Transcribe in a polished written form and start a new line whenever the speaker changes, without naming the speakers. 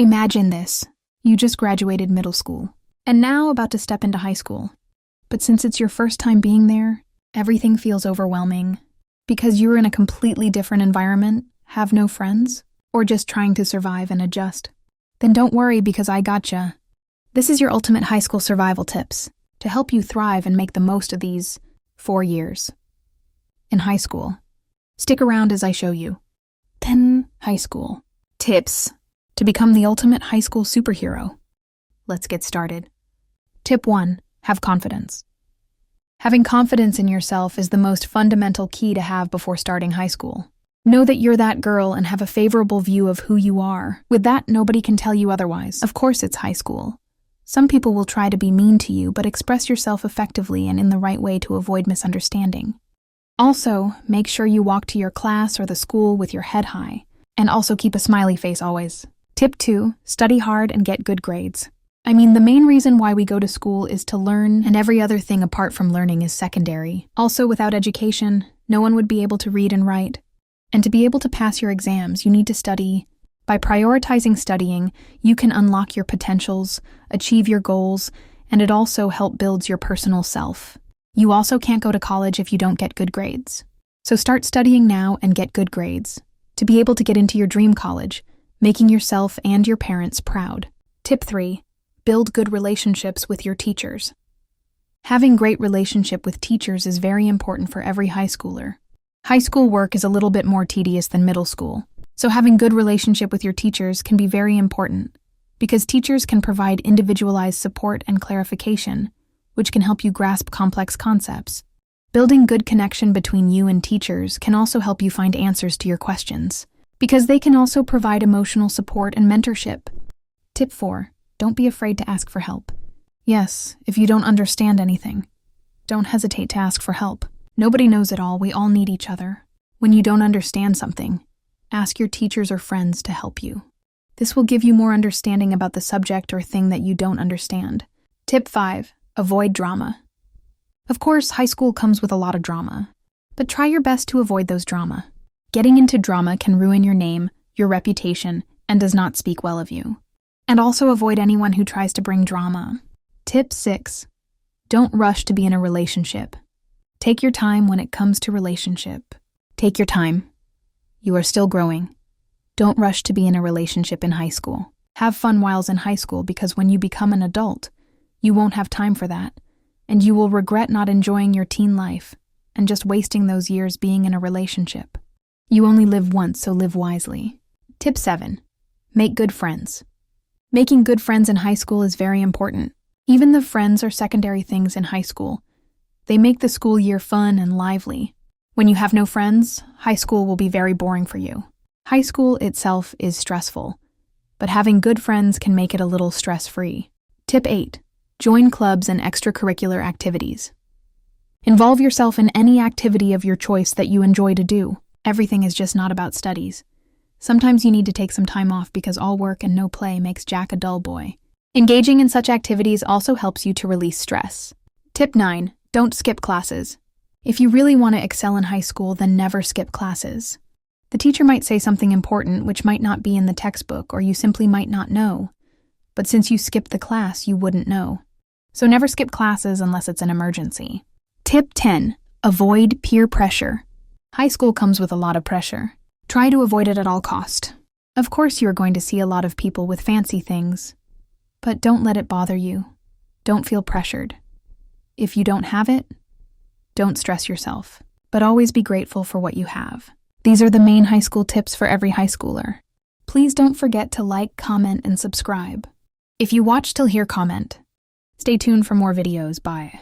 Imagine this. You just graduated middle school, and now about to step into high school. But since it's your first time being there, everything feels overwhelming because you're in a completely different environment, have no friends, or just trying to survive and adjust. Then don't worry because I gotcha. This is your ultimate high school survival tips to help you thrive and make the most of these 4 years in high school. Stick around as I show you. 10 high school tips to become the ultimate high school superhero. Let's get started. Tip 1. Have confidence. Having confidence in yourself is the most fundamental key to have before starting high school. Know that you're that girl and have a favorable view of who you are. With that, nobody can tell you otherwise. Of course, it's high school. Some people will try to be mean to you, but express yourself effectively and in the right way to avoid misunderstanding. Also, make sure you walk to your class or the school with your head high, and also keep a smiley face always. Tip 2. Study hard and get good grades. The main reason why we go to school is to learn, and every other thing apart from learning is secondary. Also, without education, no one would be able to read and write. And to be able to pass your exams, you need to study. By prioritizing studying, you can unlock your potentials, achieve your goals, and it also helps build your personal self. You also can't go to college if you don't get good grades. So start studying now and get good grades to be able to get into your dream college, making yourself and your parents proud. Tip 3. Build good relationships with your teachers. Having great relationship with teachers is very important for every high schooler. High school work is a little bit more tedious than middle school, so having good relationship with your teachers can be very important because teachers can provide individualized support and clarification, which can help you grasp complex concepts. Building good connection between you and teachers can also help you find answers to your questions, because they can also provide emotional support and mentorship. Tip 4. Don't be afraid to ask for help. Yes, if you don't understand anything, don't hesitate to ask for help. Nobody knows it all, we all need each other. When you don't understand something, ask your teachers or friends to help you. This will give you more understanding about the subject or thing that you don't understand. Tip 5. Avoid drama. Of course, high school comes with a lot of drama, but try your best to avoid those drama. Getting into drama can ruin your name, your reputation, and does not speak well of you. And also avoid anyone who tries to bring drama. Tip 6. Don't rush to be in a relationship. Take your time when it comes to relationship. Take your time. You are still growing. Don't rush to be in a relationship in high school. Have fun while in high school because when you become an adult, you won't have time for that, and you will regret not enjoying your teen life and just wasting those years being in a relationship. You only live once, so live wisely. Tip 7. Make good friends. Making good friends in high school is very important. Even the friends are secondary things in high school. They make the school year fun and lively. When you have no friends, high school will be very boring for you. High school itself is stressful, but having good friends can make it a little stress-free. Tip 8. Join clubs and extracurricular activities. Involve yourself in any activity of your choice that you enjoy to do. Everything is just not about studies. Sometimes you need to take some time off because all work and no play makes Jack a dull boy. Engaging in such activities also helps you to release stress. Tip 9. Don't skip classes. If you really want to excel in high school, then never skip classes. The teacher might say something important which might not be in the textbook or you simply might not know. But since you skipped the class, you wouldn't know. So never skip classes unless it's an emergency. Tip 10. Avoid peer pressure. High school comes with a lot of pressure. Try to avoid it at all cost. Of course, you're going to see a lot of people with fancy things, but don't let it bother you. Don't feel pressured. If you don't have it, don't stress yourself, but always be grateful for what you have. These are the main high school tips for every high schooler. Please don't forget to like, comment, and subscribe. If you watched till here, comment. Stay tuned for more videos. Bye.